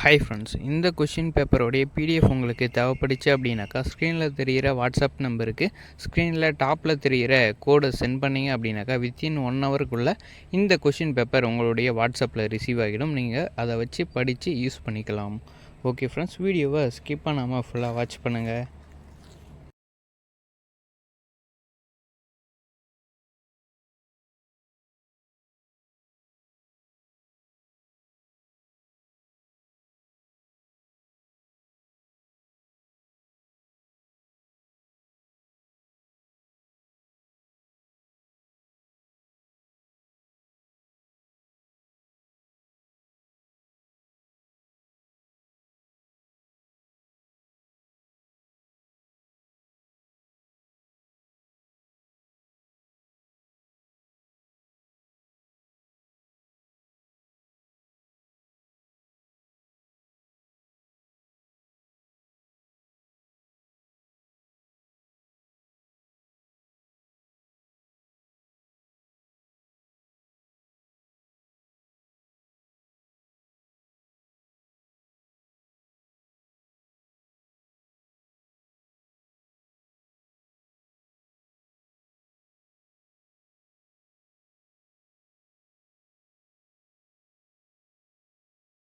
Hi friends, இந்த question பேப்பரோடைய PDF உங்களுக்கு தேவைப்படுச்சு அப்படின்னாக்கா ஸ்க்ரீனில் தெரிகிற வாட்ஸ்அப் நம்பருக்கு ஸ்க்ரீனில் டாப்பில் தெரிகிற கோடை சென்ட் பண்ணிங்க அப்படின்னாக்கா வித்தின் 1 ஹவருக்குள்ளே இந்த கொஷின் பேப்பர் உங்களுடைய வாட்ஸ்அப்பில் ரிசீவ் ஆகிடும். நீங்கள் அதை வச்சு படித்து யூஸ் பண்ணிக்கலாம். ஓகே ஃப்ரெண்ட்ஸ், வீடியோவை ஸ்கிப் பண்ணாமல் ஃபுல்லாக வாட்ச் பண்ணுங்கள்.